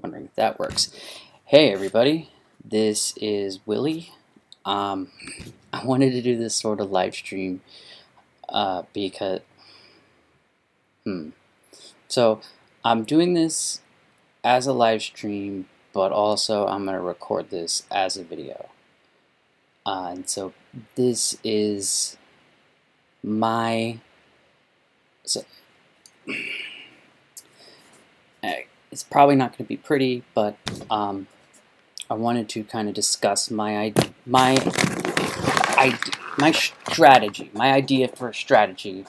Wondering if that works. Hey everybody, this is Willie. I wanted to do this sort of live stream because so I'm doing this as a live stream, but also I'm going to record this as a video. And so this is my it's probably not going to be pretty, but I wanted to kind of discuss my strategy, my idea for a strategy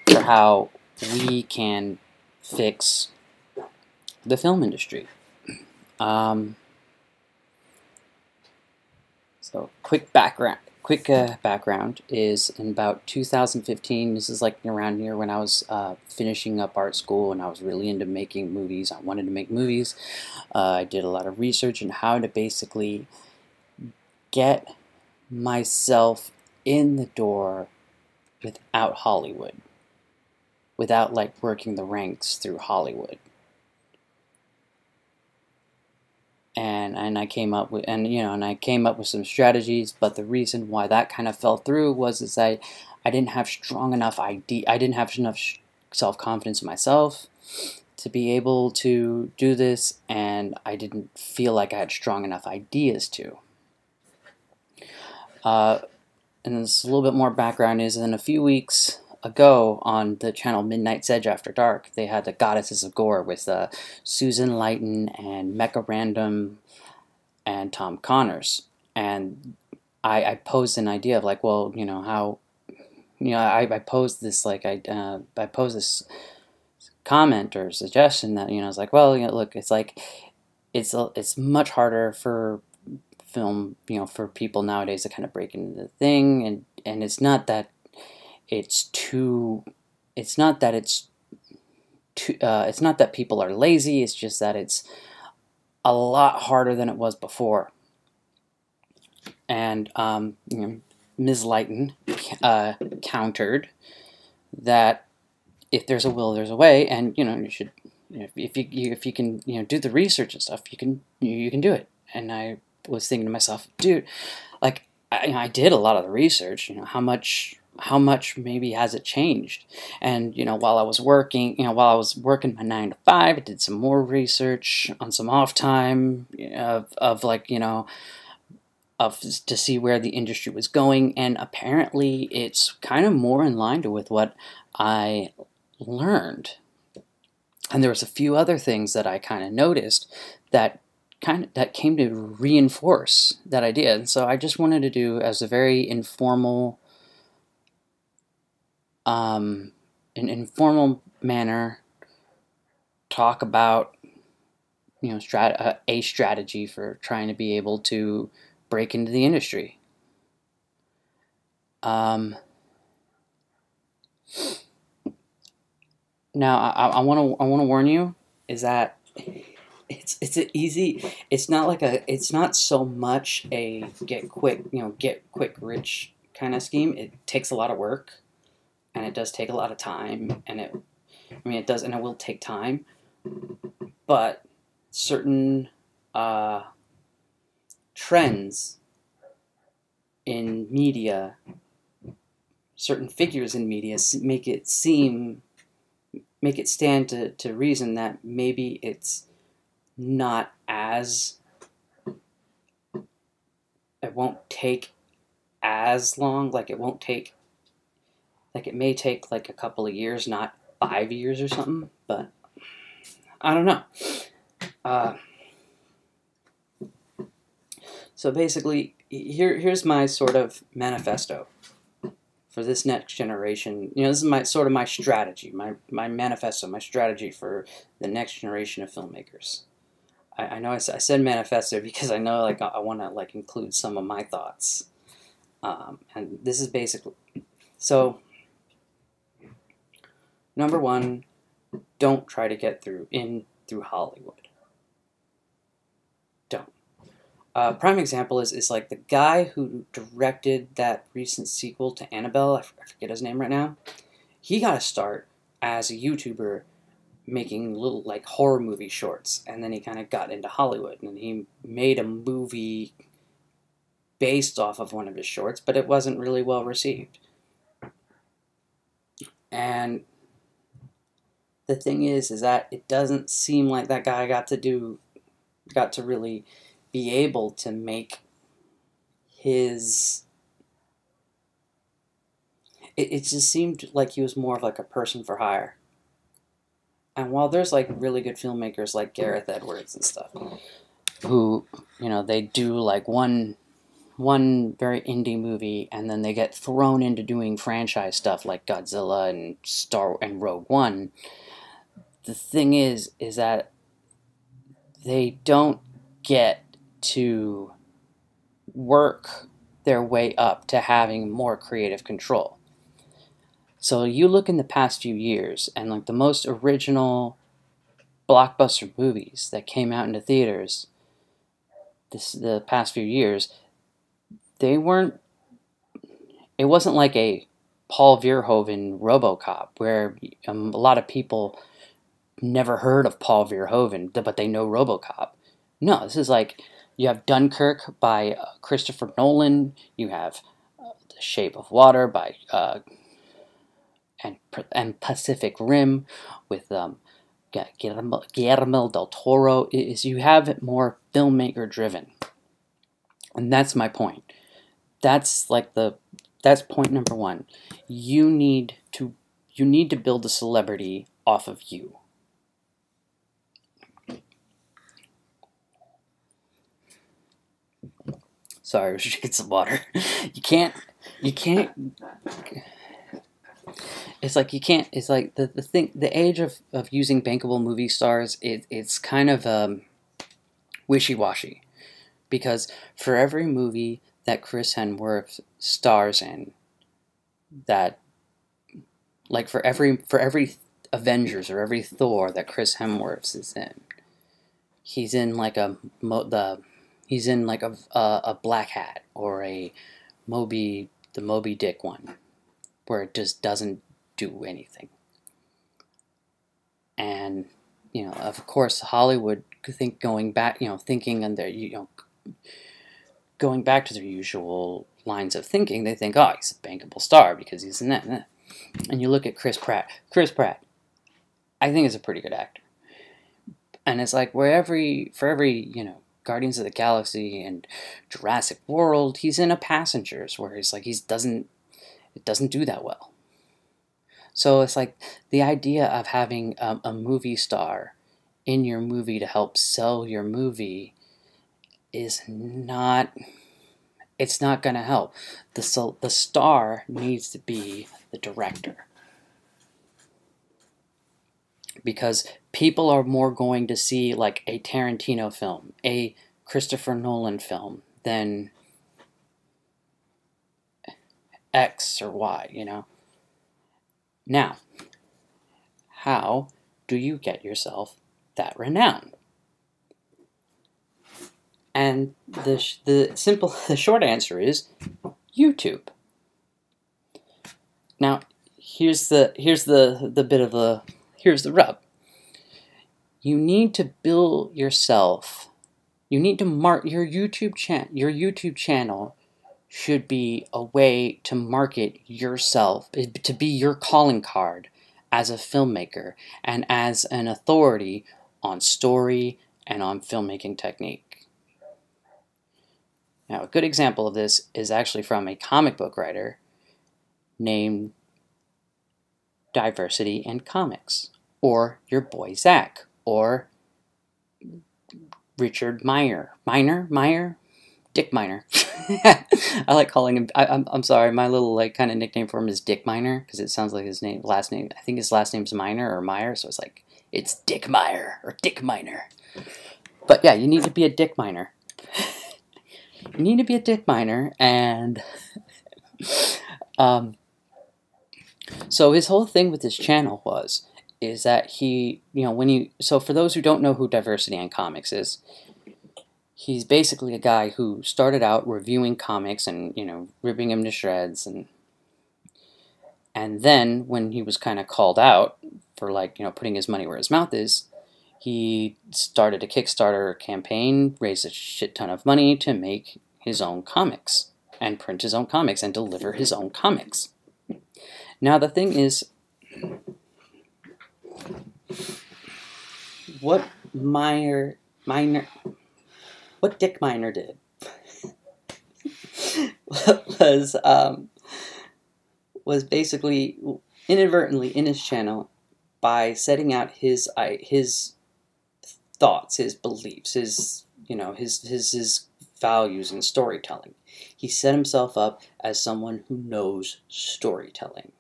for how we can fix the film industry. So quick background is in about 2015. This is like around here when I was finishing up art school and I was really into making movies. I wanted to make movies. I did a lot of research on how to basically get myself in the door without Hollywood, without like working the ranks through Hollywood. And I came up with some strategies, but the reason why that kind of fell through was I didn't have enough self-confidence in myself to be able to do this, and I didn't feel like I had strong enough ideas to. And this a little bit more background is in a few weeks ago on the channel Midnight's Edge After Dark, they had the Goddesses of Gore with Susan Lighton and Mecha Random and Tom Connors, and I posed an idea of like, well, I posed this I posed this comment or suggestion that I was like, well, look, it's like it's much harder for film, for people nowadays to kind of break into the thing, and it's not that it's not that people are lazy, it's just that it's a lot harder than it was before. And Ms. Lighton countered that if there's a will, there's a way, and you should, if you can do the research and stuff, you can do it. And I was thinking to myself, dude, like I did a lot of the research. How much maybe has it changed? And while I was working, my 9-to-5, I did some more research on some off time to see where the industry was going, and apparently it's kind of more in line with what I learned. And there was a few other things that I kind of noticed that came to reinforce that idea. And so I just wanted to do as a very informal manner, talk about a strategy for trying to be able to break into the industry. Now I want to warn you is that it's not so much a get quick rich kind of scheme. It takes a lot of work, and it does take a lot of time, and it will take time, but certain trends in media, certain figures in media make it stand to reason that maybe it's not as, it won't take as long, it may take like a couple of years, not 5 years or something, but I don't know. So basically, here's my sort of manifesto for this next generation. This is my strategy, my manifesto, my strategy for the next generation of filmmakers. I know I said manifesto because I know I want to include some of my thoughts. And this is basically, so number one, don't try to get through Hollywood. Don't. Prime example is like the guy who directed that recent sequel to Annabelle. I forget his name right now. He got a start as a YouTuber making little like horror movie shorts, and then he kind of got into Hollywood, and he made a movie based off of one of his shorts, but it wasn't really well received. And the thing is that it doesn't seem like that guy got to really be able to make his. It just seemed like he was more of like a person for hire. And while there's like really good filmmakers like Gareth Edwards and stuff, who, you know, they do like one very indie movie and then they get thrown into doing franchise stuff like Godzilla and Rogue One. The thing is that they don't get to work their way up to having more creative control. So you look in the past few years, and like the most original blockbuster movies that came out into theaters the past few years, it wasn't like a Paul Verhoeven RoboCop, where a lot of people never heard of Paul Verhoeven, but they know RoboCop. No, this is like, you have Dunkirk by Christopher Nolan, you have The Shape of Water by and Pacific Rim with Guillermo del Toro. You have it more filmmaker driven, and that's my point. That's point number one. You need to build a celebrity off of you. Sorry, I was drinking some water. You can't. It's like the age of using bankable movie stars, it's kind of wishy-washy, because for every movie that Chris Hemsworth stars in, that like for every Avengers or every Thor that Chris Hemsworth is in, he's in like a Black Hat or the Moby Dick one, where it just doesn't do anything. And of course, Hollywood going back to their usual lines of thinking, they think, oh, he's a bankable star because he's in that. And you look at Chris Pratt. Chris Pratt, I think, is a pretty good actor. And it's like for every Guardians of the Galaxy and Jurassic World, he's in a Passengers, where it doesn't do that well. So it's like the idea of having a movie star in your movie to help sell your movie it's not going to help. The star needs to be the director, because people are more going to see like a Tarantino film, a Christopher Nolan film, than X or Y, Now, how do you get yourself that renown? And the short answer is YouTube. Now, here's the rub. You need to build yourself. You need to market your YouTube channel. Your YouTube channel should be a way to market yourself, to be your calling card as a filmmaker and as an authority on story and on filmmaking technique. Now, a good example of this is actually from a comic book writer named Diversity in Comics, or your boy Zach, or Richard Dick Miner. I like calling him. I'm sorry, my little kind of nickname for him is Dick Miner, because it sounds like his last name. I think his last name's Miner or Meyer, so it's Dick Meyer or Dick Miner. But yeah, you need to be a Dick Miner. You need to be a Dick Miner, and so his whole thing with his channel is that he, so for those who don't know who Diversity in Comics is, he's basically a guy who started out reviewing comics and, ripping them to shreds, and then when he was kind of called out for like, putting his money where his mouth is, he started a Kickstarter campaign, raised a shit ton of money to make his own comics and print his own comics and deliver his own comics. Now the thing is, what Dick Miner did was basically inadvertently in his channel, by setting out his thoughts, his beliefs, his values in storytelling. He set himself up as someone who knows storytelling.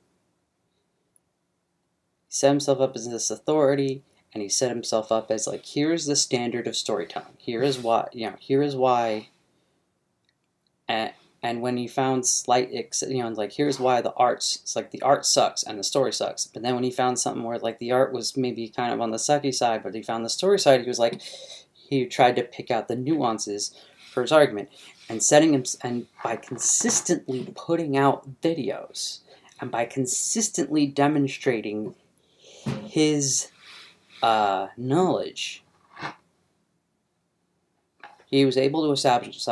He set himself up as this authority, and he set himself up as like, here is the standard of storytelling. Here is why, here is why. And when he found slight, like, here's why the art's, like, the art sucks and the story sucks. But then when he found something where, like, the art was maybe kind of on the sucky side, but he found the story side, he was like, he tried to pick out the nuances for his argument. And by consistently putting out videos, and by consistently demonstrating his knowledge, he was able to establish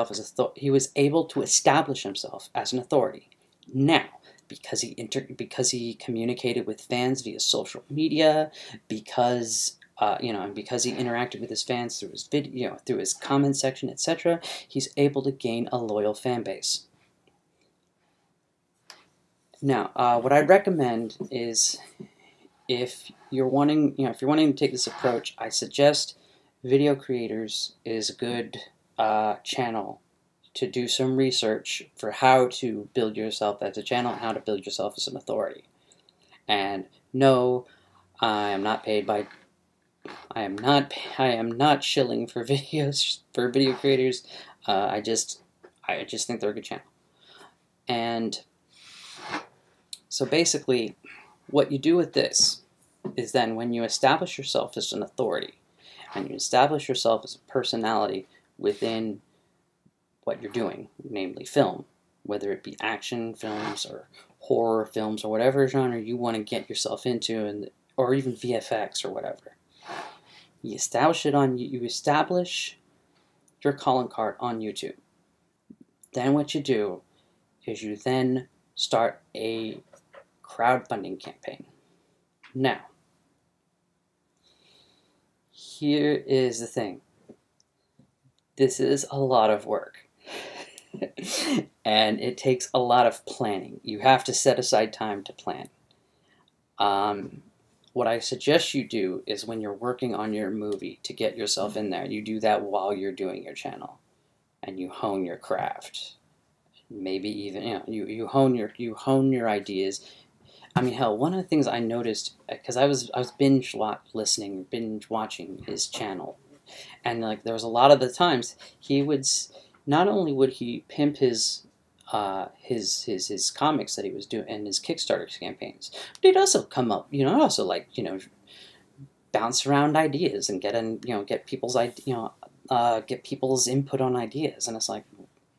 himself as an authority. Now, because he communicated with fans via social media, because and because he interacted with his fans through his through his comment section, etc., he's able to gain a loyal fan base. Now, what I'd recommend is, if you're wanting to take this approach, I suggest Video Creators is a good channel to do some research for how to build yourself as a channel, and how to build yourself as an authority. And no, I am not paid by. I am not shilling for videos for Video Creators. I just think they're a good channel. And so basically, what you do with this is, then when you establish yourself as an authority, and you establish yourself as a personality within what you're doing, namely film, whether it be action films or horror films or whatever genre you want to get yourself into, or even VFX or whatever, you establish your calling card on YouTube. Then what you do is you then start a crowdfunding campaign. Now, here is the thing. This is a lot of work. And it takes a lot of planning. You have to set aside time to plan. What I suggest you do is, when you're working on your movie to get yourself in there, you do that while you're doing your channel, and you hone your craft. Maybe even you hone your ideas. I mean, hell, one of the things I noticed, because I was binge watching his channel, and like, there was a lot of the times he would, not only would he pimp his comics that he was doing and his Kickstarter campaigns, but he'd also come up, bounce around ideas and get people's input on ideas, and it's like,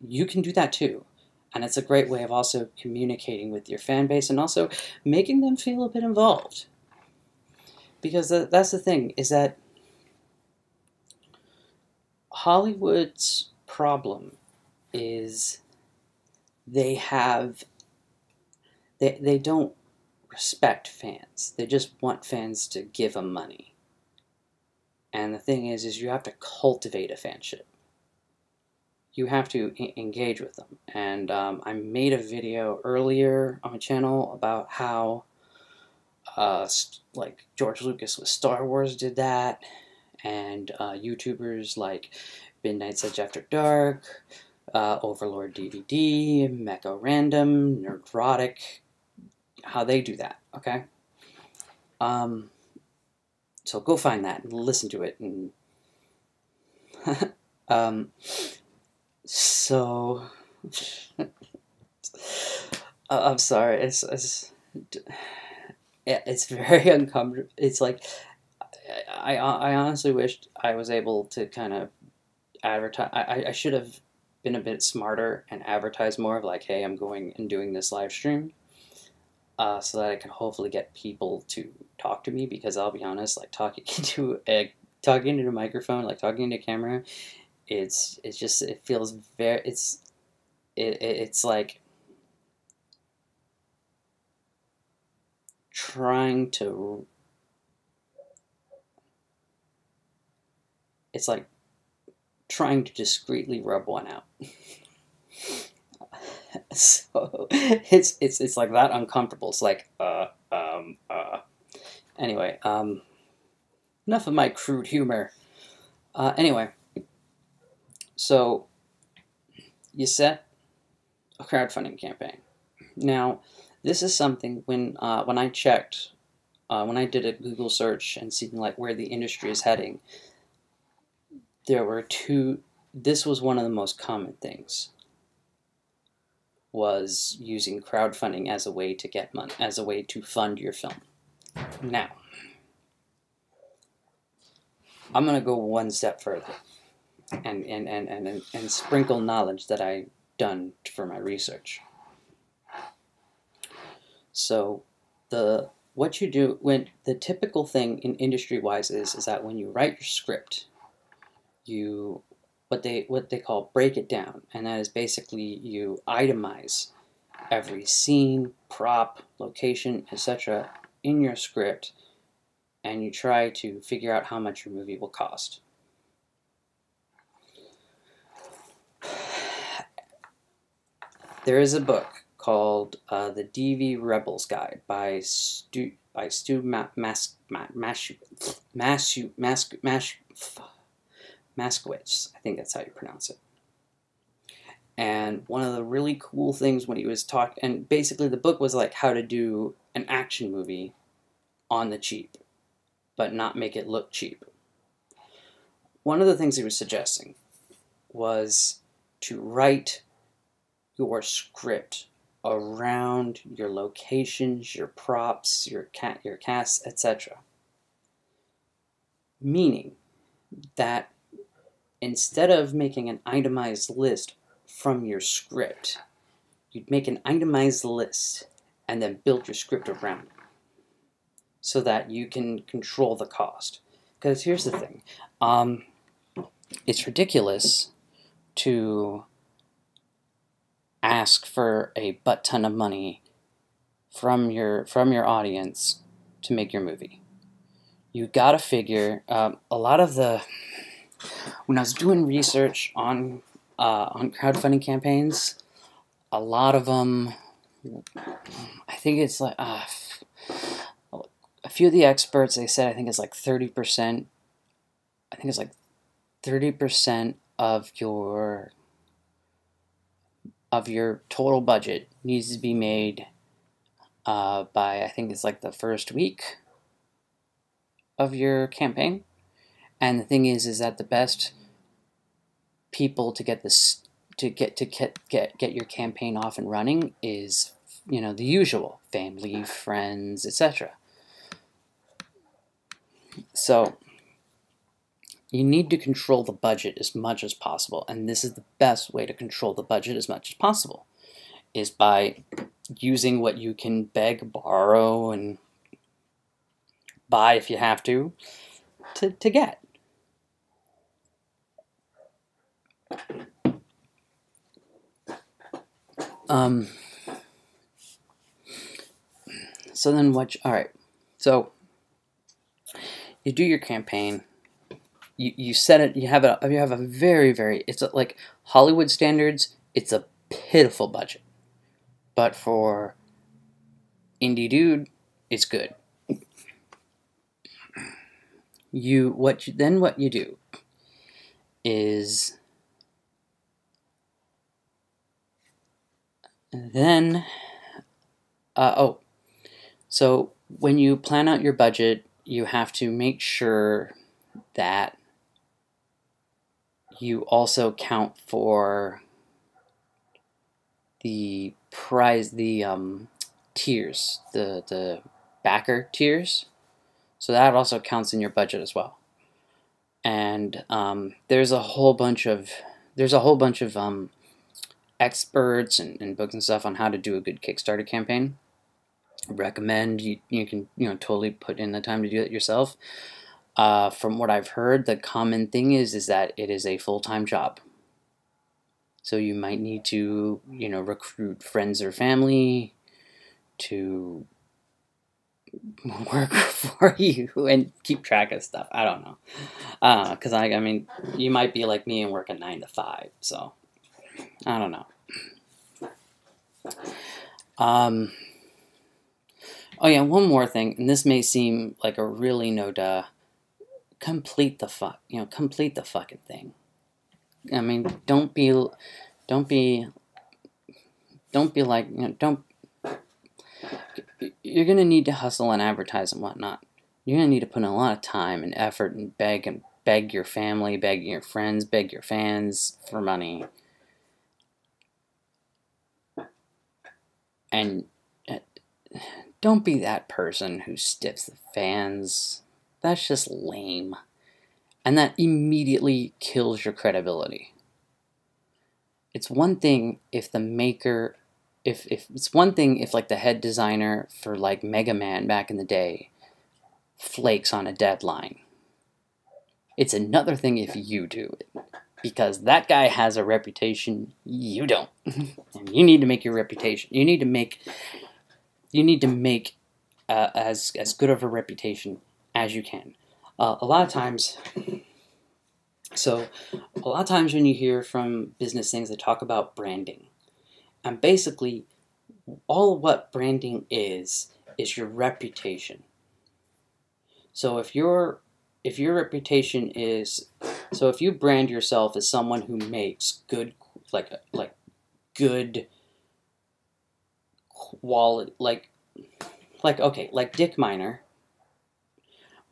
you can do that too. And it's a great way of also communicating with your fan base, and also making them feel a bit involved. Because that's the thing, is that Hollywood's problem is they don't respect fans. They just want fans to give them money. And the thing is you have to cultivate a fanship. You have to engage with them. And I made a video earlier on my channel about how like George Lucas with Star Wars did that, and YouTubers like Midnight Edge After Dark, Overlord DVD, Mecha Random, Nerdrotic, how they do that, okay? So go find that and listen to it. And so I'm sorry, it's very uncomfortable. It's like, I honestly wished I was able to kind of advertise. I should have been a bit smarter and advertise more of like, hey, I'm going and doing this live stream. so that I can hopefully get people to talk to me, because I'll be honest, like talking into a microphone, like talking into a camera, it's just, it feels very, it's like trying to, it's like trying to discreetly rub one out. So it's like that uncomfortable. It's like anyway, enough of my crude humor. Anyway, so you set a crowdfunding campaign. Now, this is something when I checked, when I did a Google search and seeing like where the industry is heading, there were two. This was one of the most common things, was using crowdfunding as a way to get money, as a way to fund your film. Now, I'm going to go one step further and sprinkle knowledge that I've done for my research. So what you do, when the typical thing in industry-wise is that when you write your script, you what they call break it down, and that is basically you itemize every scene, prop, location, etc. in your script, and you try to figure out how much your movie will cost. There is a book called The DV Rebels Guide by Stu Maskowitz. I think that's how you pronounce it. And one of the really cool things when he was talking, and basically the book was like how to do an action movie on the cheap, but not make it look cheap. One of the things he was suggesting was to write your script around your locations, your props, your cast, etc. Meaning that instead of making an itemized list from your script, you'd make an itemized list and then build your script around it so that you can control the cost. Because here's the thing, it's ridiculous to ask for a butt ton of money from your audience to make your movie. You gotta figure, a lot of the, when I was doing research on crowdfunding campaigns, a lot of them, I think it's like, a few of the experts, they said, I think it's like 30%, I think it's like 30% of your total budget needs to be made by, I think it's like the first week of your campaign. And the thing is that the best people to get this, to get your campaign off and running is, you know, the usual family, friends, etc. So you need to control the budget as much as possible, and this is the best way to control the budget as much as possible, is by using what you can beg, borrow, and buy if you have to get. So then alright, so you do your campaign, you set it, you have a very, it's like Hollywood standards, it's a pitiful budget, but for indie dude, it's good. What you do is then so when you plan out your budget, you have to make sure that you also count for the prize, the tiers, the backer tiers. So that also counts in your budget as well. And there's a whole bunch of experts and books and stuff on how to do a good Kickstarter campaign. recommend you can totally put in the time to do it yourself. From what I've heard, the common thing is that it is a full-time job. So you might need to recruit friends or family to work for you and keep track of stuff. I don't know, because I mean, you might be like me and work a 9 to 5. So I don't know. Oh yeah, one more thing, and this may seem like a really no duh. Complete the fucking thing. I mean, don't be like, don't. You're gonna need to hustle and advertise and whatnot. You're gonna need to put in a lot of time and effort and beg your family, beg your friends, beg your fans for money. And don't be that person who stiffs the fans. That's just lame. And that immediately kills your credibility. It's one thing if the maker, if it's one thing if like the head designer for like Mega Man back in the day flakes on a deadline. It's another thing if you do it. Because that guy has a reputation, you don't. And you need to make your reputation. You need to make as good of a reputation as you can. A lot of times when you hear from business things, they talk about branding. And basically, all of what branding is your reputation. So if your reputation is, so if you brand yourself as someone who makes good, like good quality, like Dick Miner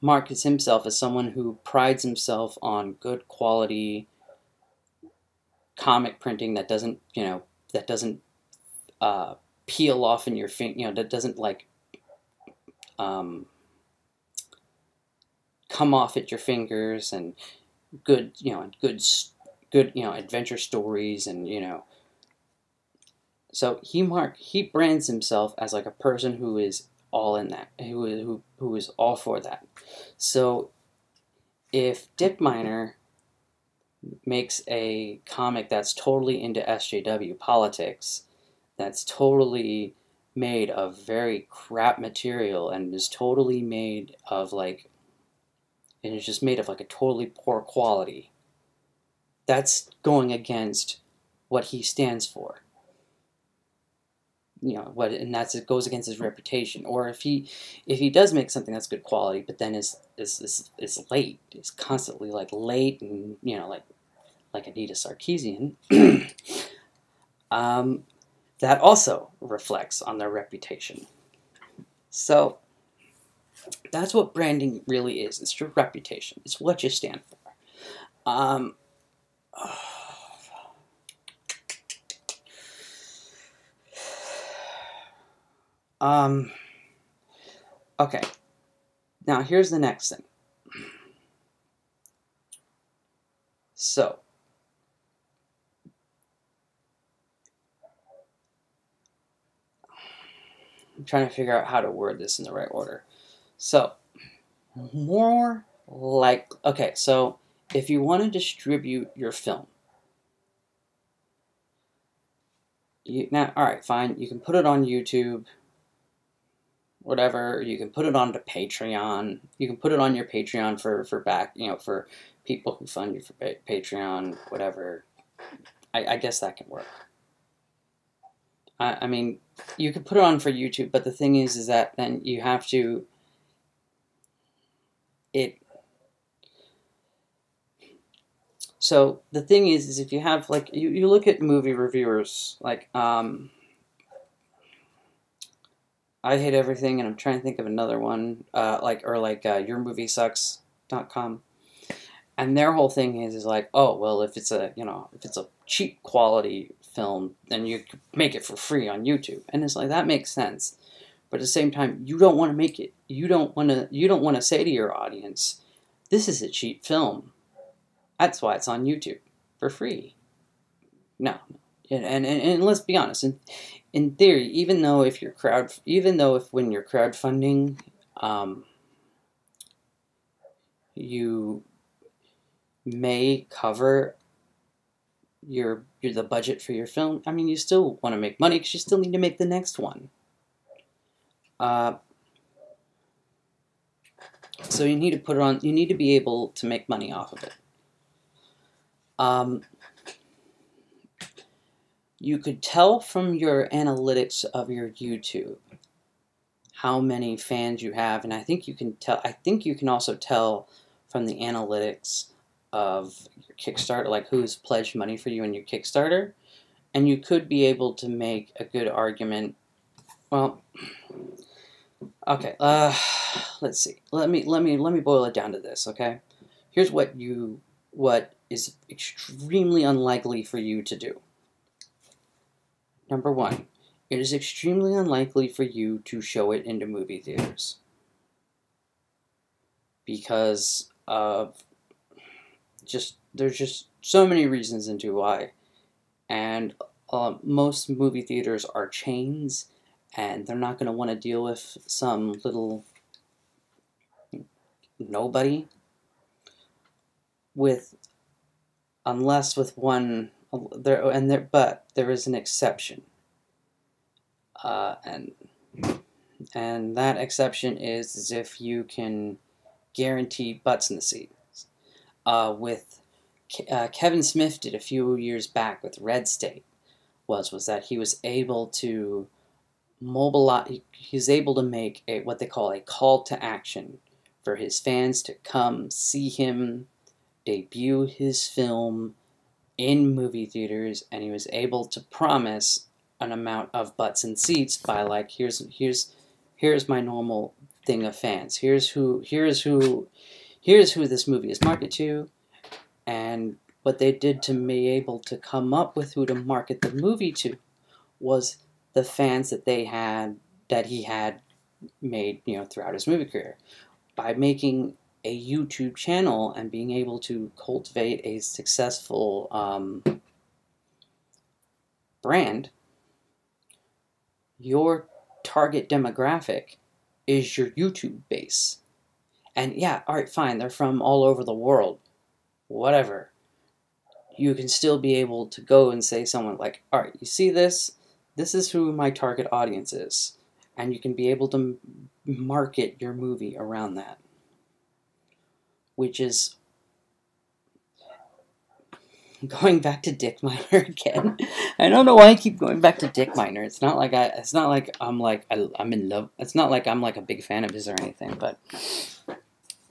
markets himself as someone who prides himself on good quality comic printing that doesn't peel off in your finger, that doesn't like come off at your fingers, and good adventure stories, and so he brands himself as like a person who is all in that, who is all for that. So if Dick Miner makes a comic that's totally into SJW politics, that's totally made of very crap material, and is totally made of like, and it's just made of like a totally poor quality, that's going against what he stands for. And it goes against his reputation. Or if he does make something that's good quality, but then is late, is constantly like late, and like Anita Sarkeesian, that also reflects on their reputation. So that's what branding really is. It's your reputation. It's what you stand for. Okay. Now here's the next thing. So, I'm trying to figure out how to word this in the right order. So, more like, okay, so if you want to distribute your film, alright, fine, you can put it on YouTube, whatever, you can put it onto Patreon, you can put it on your Patreon for for people who fund you for Patreon, whatever. I guess that can work. I mean, you could put it on for YouTube, but the thing is that then you have to, so the thing is if you have, like, you look at movie reviewers, like, I Hate Everything, and I'm trying to think of another one, YourMovieSucks.com. And their whole thing is like, oh, well, if it's a cheap quality film, then you can make it for free on YouTube. And it's like, that makes sense. But at the same time, you don't want to make it. You don't want to say to your audience, this is a cheap film. That's why it's on YouTube for free. No. And let's be honest, in theory, even though if when you're crowdfunding, you may cover the budget for your film, I mean, you still want to make money because you still need to make the next one. So you need to put it on. You need to be able to make money off of it. You could tell from your analytics of your YouTube how many fans you have, and I think you can tell. I think you can also tell from the analytics of your Kickstarter, like who's pledged money for you in your Kickstarter, and you could be able to make a good argument. Well, okay. Let's see. Let me boil it down to this. Okay, here's what is extremely unlikely for you to do. Number one, it is extremely unlikely for you to show it into movie theaters because of there's just so many reasons into why, and most movie theaters are chains, and they're not going to want to deal with some little nobody unless with one but there is an exception, and that exception is if you can guarantee butts in the seats. With Kevin Smith did a few years back with Red State was that he was able to mobilize. He's able to make what they call a call to action for his fans to come see him debut his film in movie theaters, and he was able to promise an amount of butts and seats by like here's my normal thing of fans. Here's who this movie is marketed to, and what they did to be able to come up with who to market the movie to was the fans that he had made, throughout his movie career. By making a YouTube channel and being able to cultivate a successful brand, your target demographic is your YouTube base. And yeah, alright, fine, they're from all over the world. Whatever. You can still be able to go and say someone like, alright, you see this? This is who my target audience is. And you can be able to market your movie around that. Which is going back to Dick Miner again. I don't know why I keep going back to Dick Miner. It's not like I'm in love. It's not like I'm like a big fan of his or anything. But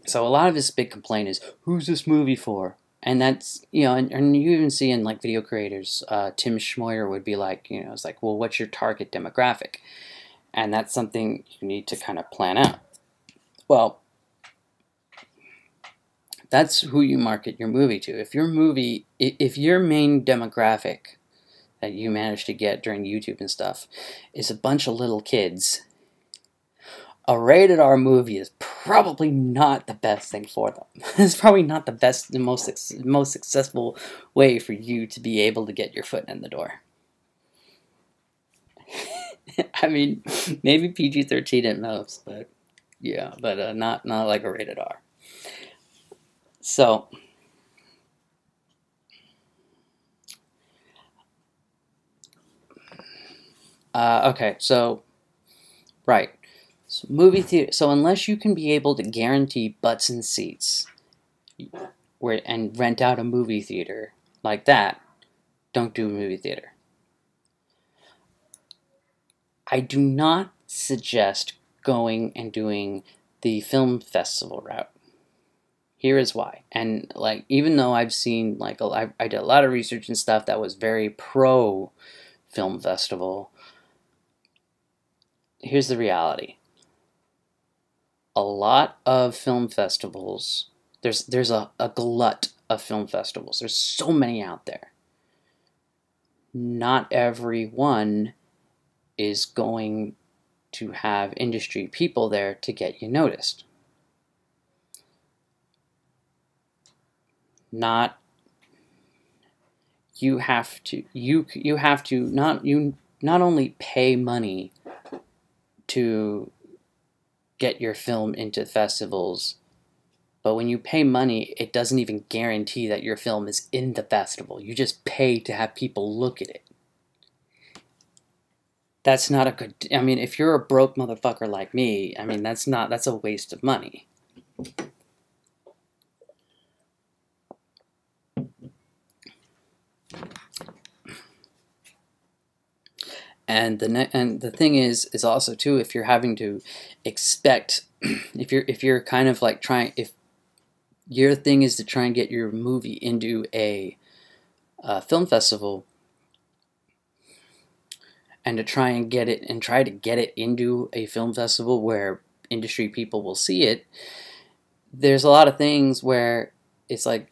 so a lot of his big complaint is, who's this movie for? And that's, and you even see in like video creators, Tim Schmoyer would be like, it's like, well, what's your target demographic? And that's something you need to kind of plan out. Well, that's who you market your movie to. If your main demographic that you manage to get during YouTube and stuff is a bunch of little kids, a rated R movie is probably not the best thing for them. It's probably not the most successful way for you to be able to get your foot in the door. I mean, maybe PG-13 at most, but yeah, but not like a rated R. So, okay, so, right. So movie theater. So unless you can be able to guarantee butts and seats, and rent out a movie theater like that, don't do a movie theater. I do not suggest going and doing the film festival route. Here is why. And like, even though I've seen like I did a lot of research and stuff that was very pro film festival, here's the reality. A lot of film festivals, there's a glut of film festivals. There's so many out there. Not every one is going to have industry people there to get you noticed. you have to not only pay money to get your film into festivals, but when you pay money, it doesn't even guarantee that your film is in the festival. You just pay to have people look at it. That's not a good... I mean, if you're a broke motherfucker like me, I mean, that's a waste of money. And the thing is also too, if you're having to expect, if you're kind of like if your thing is to try and get your movie into a film festival, and to try to get it into a film festival where industry people will see it, there's a lot of things where it's like,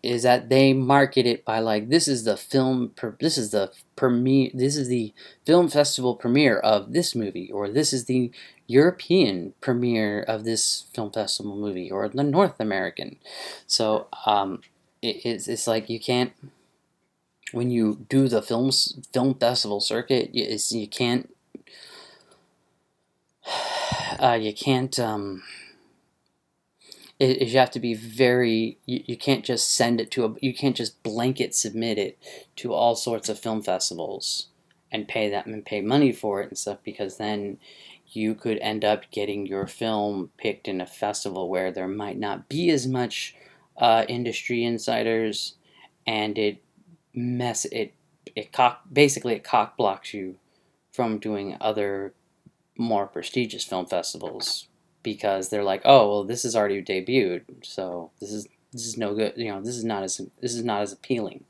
is that they market it by like, this is the film festival premiere of this movie, or this is the European premiere of this film festival movie, or the North American. So it's like, you can't, when you do the film festival circuit, you can't you have to be very, you can't just send it to you can't just blanket submit it to all sorts of film festivals and pay money for it and stuff, because then you could end up getting your film picked in a festival where there might not be as much industry insiders, and basically it cock blocks you from doing other more prestigious film festivals, because they're like, oh, well, this is already debuted, so this is no good. You know, this is not as appealing.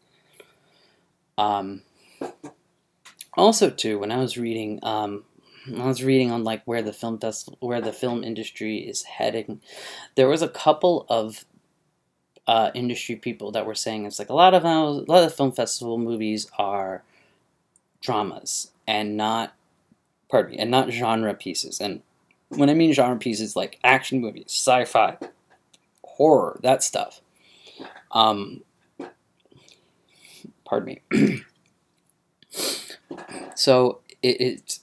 Also, too, when I was reading on like where the film industry is heading, there was a couple of industry people that were saying it's like a lot of film festival movies are dramas and not genre pieces. And when I mean genre pieces, like action movies, sci-fi, horror, that stuff. Pardon me. So it's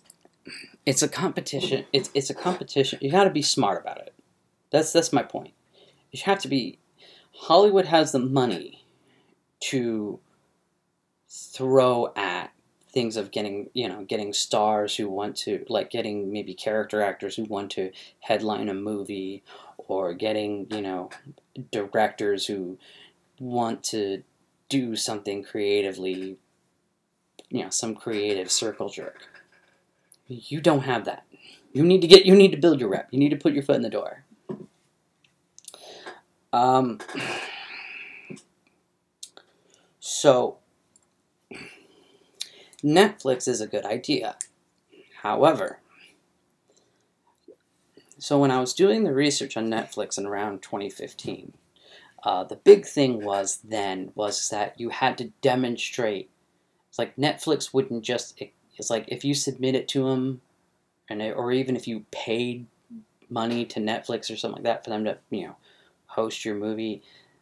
a competition. It's a competition. You got to be smart about it. That's my point. You have to be. Hollywood has the money to throw at things of getting stars who want to, like, getting maybe character actors who want to headline a movie, or getting, directors who want to do something creatively, some creative circle jerk. You don't have that. You need to build your rep. You need to put your foot in the door. So Netflix is a good idea. However, so when I was doing the research on Netflix in around 2015, the big thing was that you had to demonstrate. It's like Netflix wouldn't just. It's like if you submit it to them, or even if you paid money to Netflix or something like that for them to host your movie,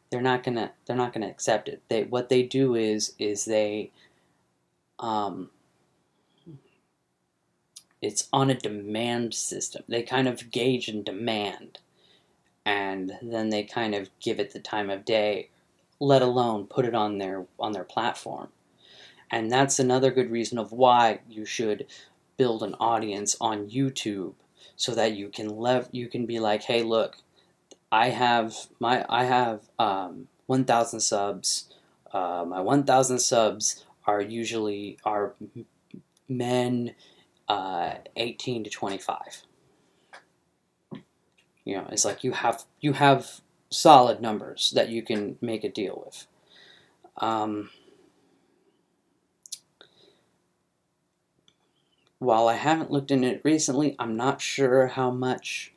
they're not gonna accept it. What they do is they it's on a demand system. They kind of gauge and demand, and then they kind of give it the time of day, let alone put it on their platform. And that's another good reason of why you should build an audience on YouTube, so that you can be like, hey, look, I have 1,000 subs. My 1,000 subs are usually men 18 to 25. It's like you have solid numbers that you can make a deal with. While I haven't looked into it recently, I'm not sure how much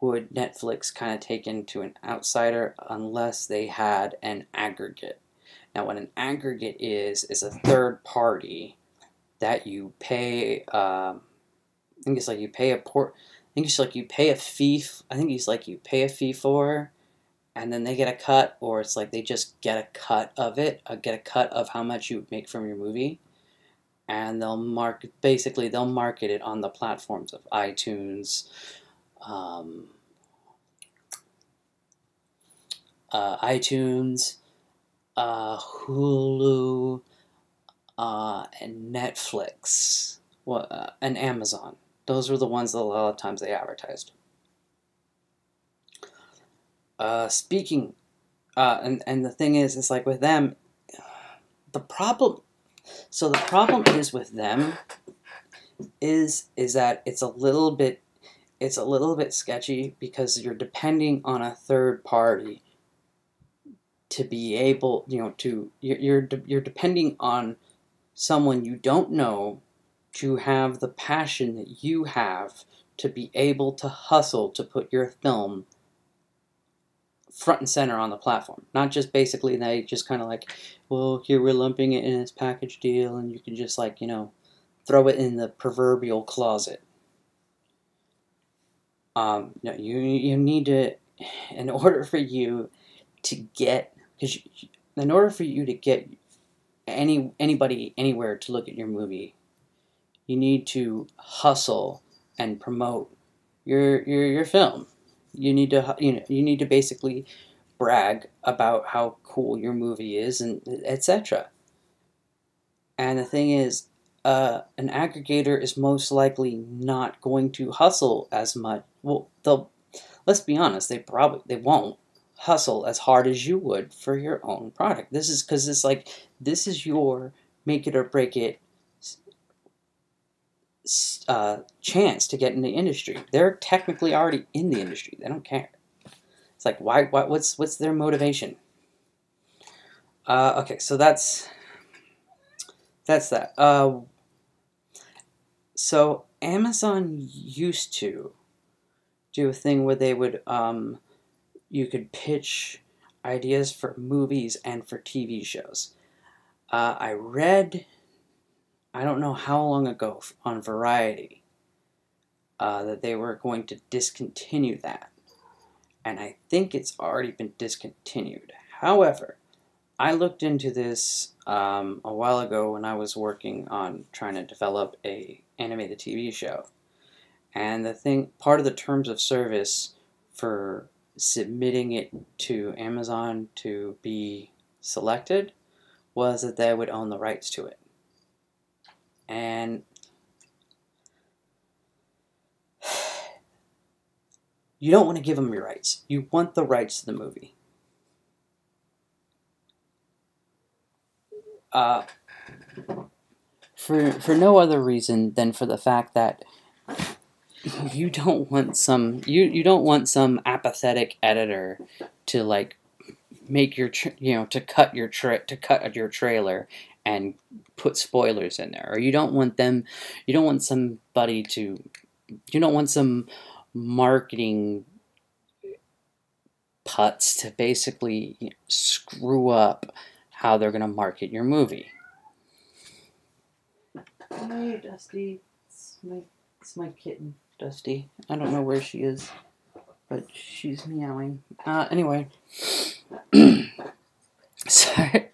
would Netflix kind of take into an outsider, unless they had an aggregate. Now, what an aggregate is a third party that you pay. I think it's like you pay a fee. I think it's like you pay a fee for, and then they get a cut, or it's like they just get a cut of it, get a cut of how much you make from your movie, and they'll market it on the platforms of iTunes, um, Hulu, and Netflix, and Amazon. Those were the ones that a lot of times they advertised. Speaking, and the thing is, it's like with them, the problem. So the problem is with them is that it's a little bit sketchy, because you're depending on a third party to be able, you're depending on someone you don't know to have the passion that you have to be able to hustle to put your film front and center on the platform. Not just basically they just kind of like, well, here we're lumping it in this package deal, and you can just like, throw it in the proverbial closet. No, you need to, in order for you to get, in order for you to get anybody anywhere to look at your movie, you need to hustle and promote your film. You need to basically brag about how cool your movie is, and etc. And the thing is, an aggregator is most likely not going to hustle as much. Well, let's be honest, they won't hustle as hard as you would for your own product. This is because it's like, this is your make it or break it chance to get in the industry. They're technically already in the industry. They don't care. It's like, what's their motivation? Okay, so that's that. So Amazon used to do a thing where they would, you could pitch ideas for movies and for TV shows. I read, I don't know how long ago, on Variety, that they were going to discontinue that. And I think it's already been discontinued. However, I looked into this a while ago when I was working on trying to develop a animated TV show. And part of the terms of service for submitting it to Amazon to be selected was that they would own the rights to it. And you don't want to give them your rights. You want the rights to the movie. For no other reason than for the fact that you don't want some apathetic editor to like make your to cut your trailer and put spoilers in there, or you don't want some marketing putts to basically screw up how they're going to market your movie. Hey, Dusty. It's my kitten, Dusty. I don't know where she is, but she's meowing. Anyway. Sorry.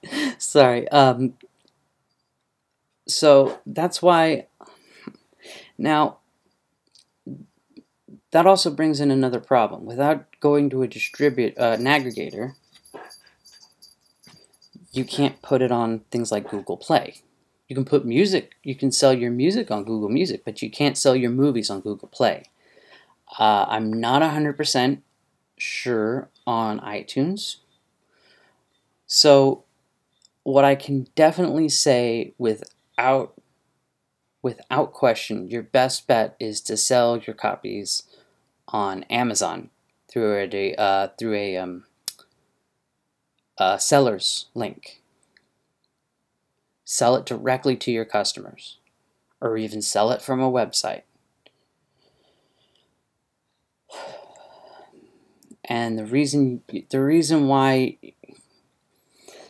So that's why. Now, that also brings in another problem. Without going to an aggregator, you can't put it on things like Google Play. You can put music, you can sell your music on Google Music, but you can't sell your movies on Google Play. I'm not 100% sure on iTunes. So what I can definitely say without question, your best bet is to sell your copies on Amazon through a seller's link. Sell it directly to your customers, or even sell it from a website. And the reason why,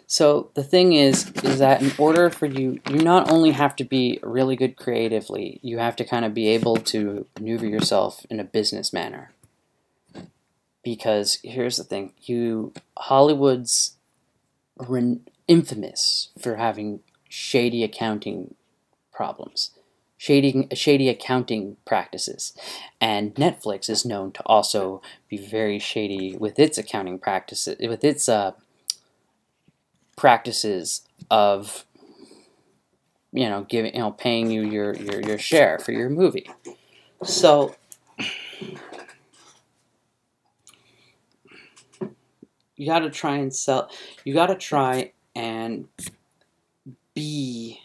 so the thing is that in order for you not only have to be really good creatively, you have to kind of be able to maneuver yourself in a business manner. because here's the thing: Hollywood's infamous for having shady accounting problems, shady accounting practices, and Netflix is known to also be very shady with its accounting practices, with its practices of paying you your share for your movie. So you got to try and sell. You got to try and be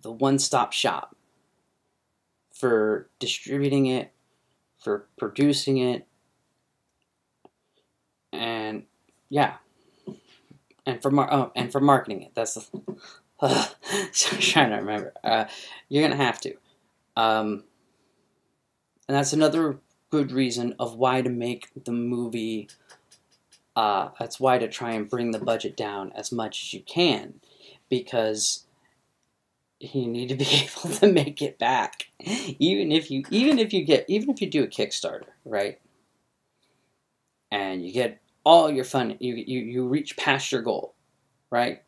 the one-stop shop for distributing it, for producing it, and yeah, and for marketing it. That's the I'm trying to remember. You're gonna have to, and that's another good reason of why to make the movie. That's why to try and bring the budget down as much as you can, because you need to be able to make it back, even if you do a Kickstarter, right? And you get all your fun, you reach past your goal, right?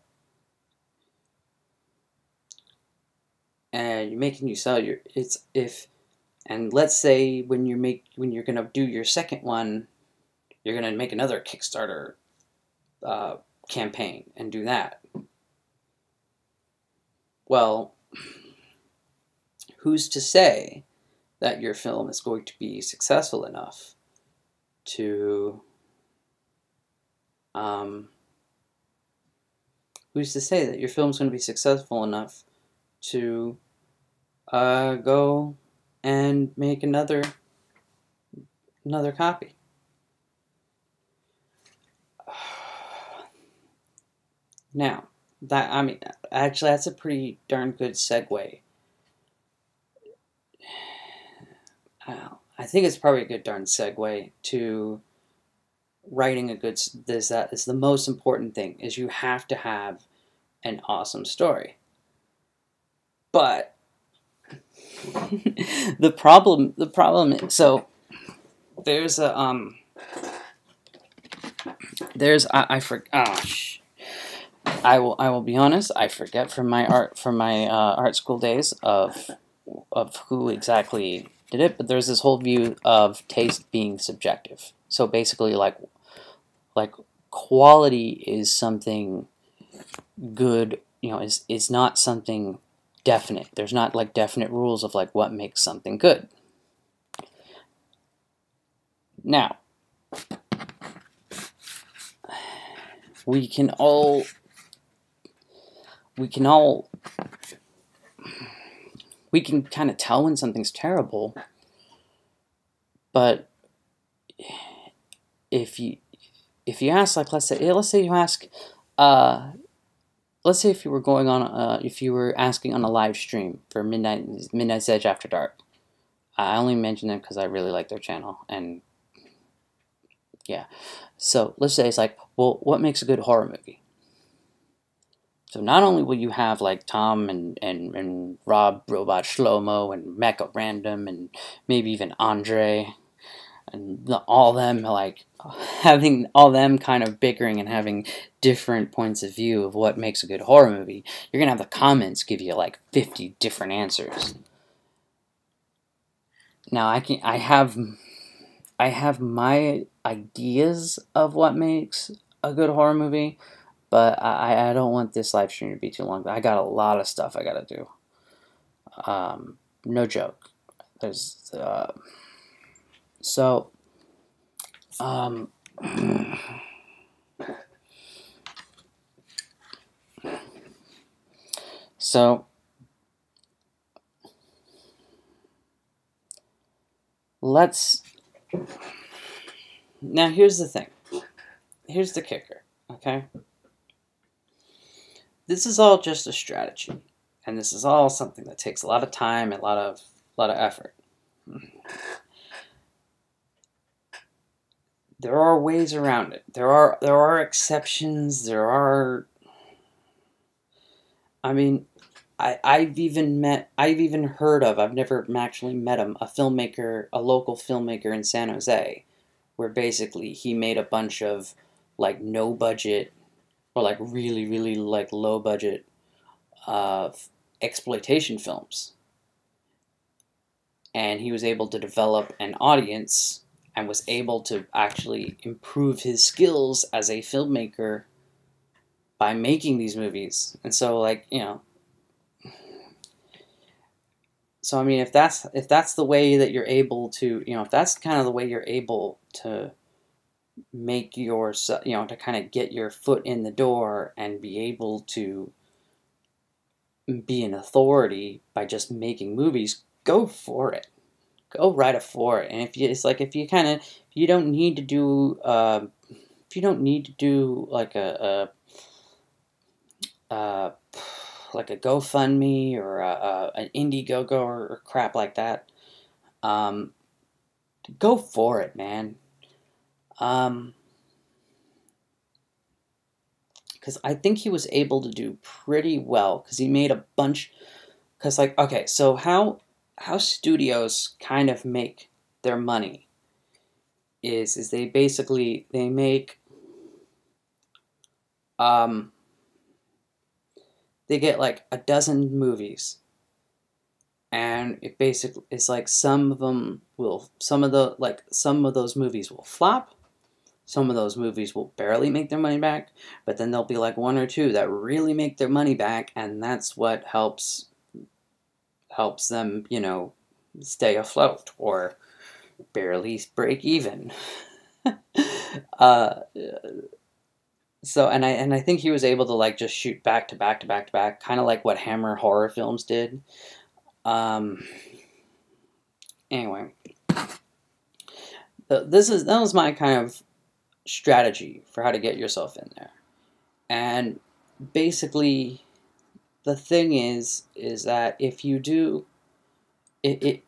And you're making you sell your and let's say when you're gonna do your second one, you're gonna make another Kickstarter campaign and do that. Well, who's to say that your film is going to be successful enough to who's to say that your film's going to be successful enough to go and make another copy? Now, actually, that's a pretty darn good segue. I think it's probably a good darn segue to writing a good. That is the most important thing. Is you have to have an awesome story. But the problem. So there's a I will be honest. I forget from my art school days of who exactly did it, but there's this whole view of taste being subjective. So basically, like quality is something good. Is not something definite. There's not like definite rules of like what makes something good. Now, we can kind of tell when something's terrible, but if you ask, like, let's say you ask, let's say if you were going on, if you were asking on a live stream for Midnight's Edge After Dark. I only mention them because I really like their channel, and yeah. So let's say it's like, well, what makes a good horror movie? So not only will you have like Tom and Rob Robot Shlomo and Mecha Random and maybe even Andre and all them like having all them kind of bickering and having different points of view of what makes a good horror movie, you're gonna have the comments give you like 50 different answers. Now I have my ideas of what makes a good horror movie, but I don't want this live stream to be too long. I got a lot of stuff I gotta do. No joke. There's so let's now here's the thing. Here's the kicker, okay? This is all just a strategy, and this is all something that takes a lot of time and a lot of effort. There are ways around it. There are exceptions. I mean, I've even heard of, I've never actually met him, a filmmaker, a local filmmaker in San Jose, where basically he made a bunch of like no budget or like really, really like low budget exploitation films. And he was able to develop an audience and was able to actually improve his skills as a filmmaker by making these movies. And so, like, you know, so I mean, if that's the way that you're able to, you know, if that's kind of the way you're able to make your, you know, to kind of get your foot in the door and be able to be an authority by just making movies, go for it. Go right for it. And if you, it's like if you kind of, you don't need to do, if you don't need to do like a like a GoFundMe or an Indiegogo or crap like that, go for it, man. Because I think he was able to do pretty well because he made a bunch. Because like, okay, so how studios kind of make their money is they basically they make they get like a dozen movies, and it basically it's like some of those movies will flop. Some of those movies will barely make their money back, but then there'll be like one or two that really make their money back, and that's what helps them, you know, stay afloat or barely break even. uh, so and I think he was able to like just shoot back to back to back to back, kind of like what Hammer horror films did. Anyway, that was my kind of strategy for how to get yourself in there. And basically the thing is that if you do it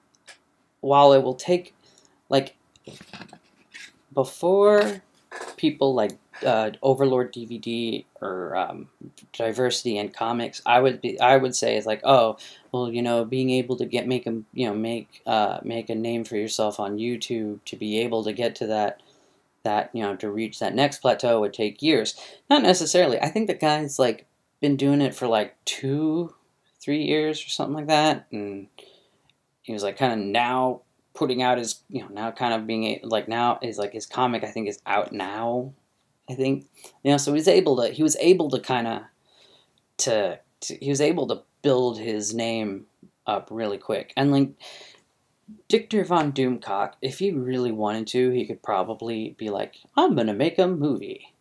while it will take like before people like Overlord DVD or Diversity in Comics, I would say it's like, oh, well, you know, being able to make a name for yourself on YouTube to be able to get to that you know, to reach that next plateau would take years. Not necessarily. I think the guy's like been doing it for like 2-3 years or something like that, and he was like kind of now putting out his, you know, now kind of being like now is like his comic I think is out now. I think, you know, so he was able to kind of he was able to build his name up really quick. And like Dictor von Doomcock, if he really wanted to, he could probably be like, I'm gonna make a movie.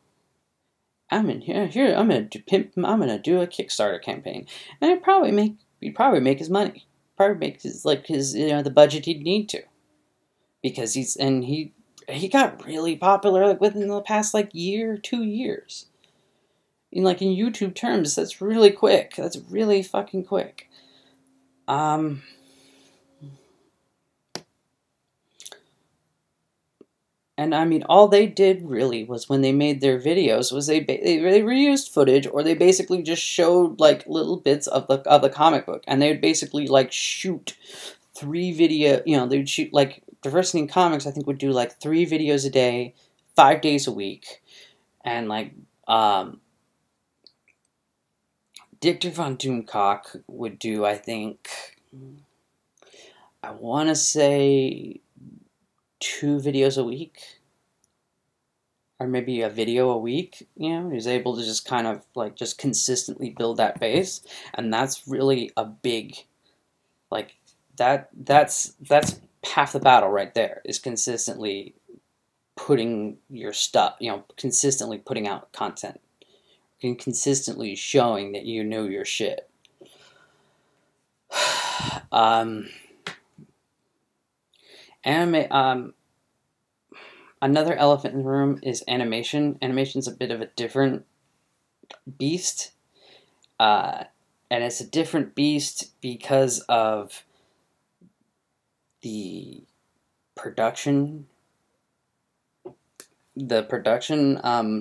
I'm in here. I'm gonna do a Kickstarter campaign, and he'd probably make his money. Probably make his you know, the budget he'd need to, because he got really popular like within the past like year, 2 years. In YouTube terms, that's really quick. That's really fucking quick. And I mean, all they did really was when they made their videos was they reused footage, or they basically just showed like little bits of the comic book, and they would basically like shoot 3 video. You know, they would shoot like Diversity in Comics. I think would do like 3 videos a day, 5 days a week, and like Dictor von Doomcock would do, I think, I want to say 2 videos a week, or maybe a video a week. You know, he's able to just kind of like just consistently build that base, and that's really a big, like that's half the battle right there, is consistently putting your stuff, you know, consistently putting out content, and consistently showing that you know your shit. Another elephant in the room is animation. Animation's a bit of a different beast. And it's a different beast because of the production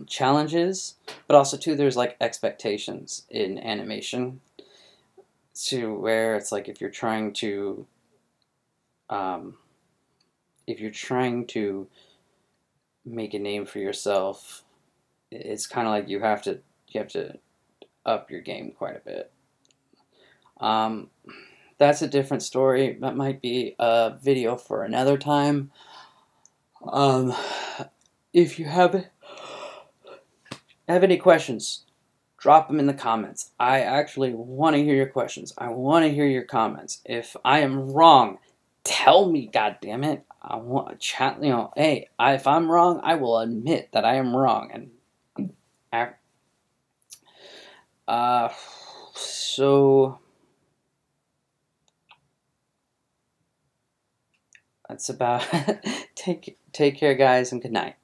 challenges, but also too there's like expectations in animation. to where it's like if you're trying to um, make a name for yourself, it's kind of like you have to up your game quite a bit. Um, that's a different story. That might be a video for another time. Um, if you have any questions, drop them in the comments. I actually want to hear your questions. I want to hear your comments. If I am wrong, tell me, goddammit. I want to chat, hey, if I'm wrong, I will admit that I am wrong. And so that's about take care, guys, and good night.